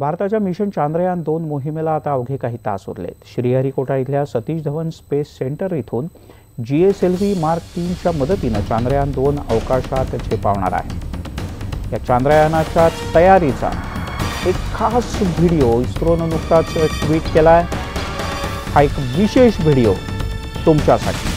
भारताच्या मिशन चांद्रयान-2 मोहिमेला आता अवघे काही तास उरलेत। श्रीहरिकोटा इथल्या सतीश धवन स्पेस सेंटर इथून GSLV मार्क 3च्या मदतीने चांद्रयान-2 अवकाशात झेपावणार आहे। या चांद्रयानाच्या तयारीचा एक खास व्हिडिओ इस्रोने नुकताच ट्विट केलाय। हा एक विशेष व्हिडिओ तुमच्यासाठी।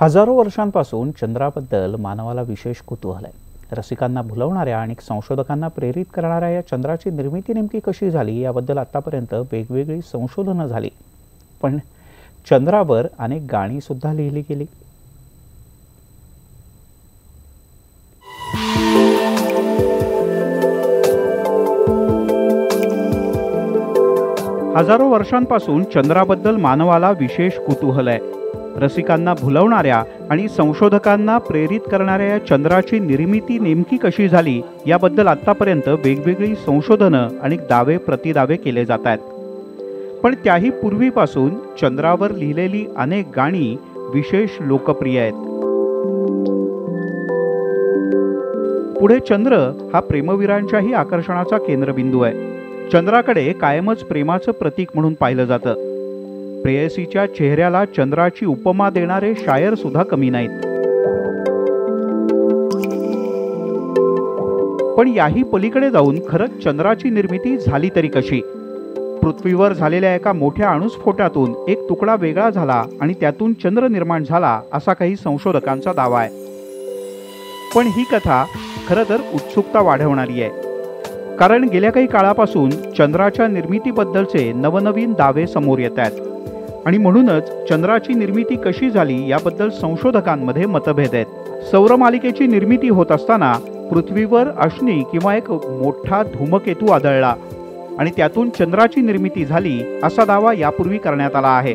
हजारो वर्षांपासून चंद्राबद्दल मानवाला विशेष कुतूहल आहे। रसिकांना भुलवणाऱ्या आणि संशोधकांना प्रेरित करणाऱ्या या चंद्राची निर्मिती नेमकी कशी झाली याबद्दल आतापर्यंत वेगवेगळी संशोधनं झाली, पण चंद्रावर अनेक गाणी सुद्धा लिहिली गेली। हजारो वर्षांपासून चंद्राबद्दल मानवाला विशेष कुतूहल आहे। रसिकांना भुलवणाऱ्या आणि संशोधकांना प्रेरित करणाऱ्या या चंद्राची निर्मिती नेमकी कशी झाली याबद्दल आतापर्यंत वेगवेगळी संशोधनं आणि दावे प्रतिदावे केले जात आहेत, पण त्याही पूर्वीपासून चंद्रावर लिहिलेली अनेक गाणी विशेष लोकप्रिय आहेत। पुढे चंद्र हा प्रेमवीरांच्याही आकर्षणाचा केंद्रबिंदू आहे। चंद्राकडे कायमच प्रेमाचं प्रतीक म्हणून पाहिलं जातं। प्रेयसीच्या चेहऱ्याला चंद्राची उपमा देणारे शायर सुद्धा कमी नाहीत। पण याही पलीकडे जाऊन खरंच चंद्राची निर्मिती झाली तरी कशी? पृथ्वीवर झालेल्या एका मोठ्या अणुस्फोटातून एक तुकडा वेगळा झाला आणि त्यातून चंद्र निर्माण झाला असा काही संशोधकांचा दावा आहे। पण ही कथा खरं तर उत्सुकता वाढवणारी आहे, कारण गेल्या काही काळापासून चंद्राच्या निर्मितीबद्दलचे नवनवीन दावे समोर येत आहेत आणि म्हणूनच चंद्राची निर्मिती कशी झाली याबद्दल संशोधकांमध्ये मतभेद आहेत। सौरमालिकेची निर्मिती होत असताना पृथ्वीवर अश्नी किंवा एक मोठा धूमकेतू आढळला आणि त्यातून चंद्राची निर्मिती झाली असा दावा यापूर्वी करण्यात आला आहे।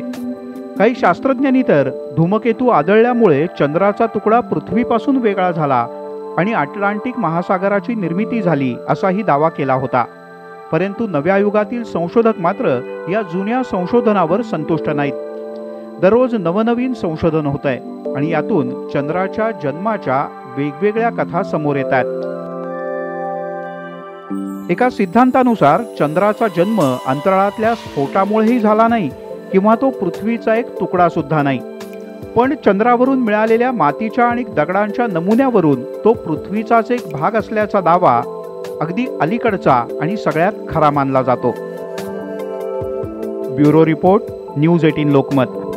काही शास्त्रज्ञांनी तर धूमकेतू आढळल्यामुळे चंद्राचा तुकडा पृथ्वीपासून वेगळा झाला आणि अटलांटिक महासागराची निर्मिती झाली असाही दावा केला होता। परंतु नव्या युगातील संशोधक मात्र या जुन्या संशोधनावर संतुष्ट नाहीत। दररोज नवनवीन संशोधन होत आहे आणि यातून चंद्राच्या जन्माच्या वेगवेगळ्या कथा समोर येतात। एका सिद्धांतानुसार चंद्राचा जन्म अंतराळातल्या स्फोटामुळेही झाला नाही, किंवा तो पृथ्वीचा एक तुकडा सुद्धा नाही. पण चंद्रावरून मिळालेल्या मातीच्या आणि दगडांच्या नमुन्यावरून तो पृथ्वीचाच एक भाग असल्याचा दावा अगदी अलीकडचा आणि सगळ्यात खरा मानला जातो. Bureau report, news 18 Lokmat.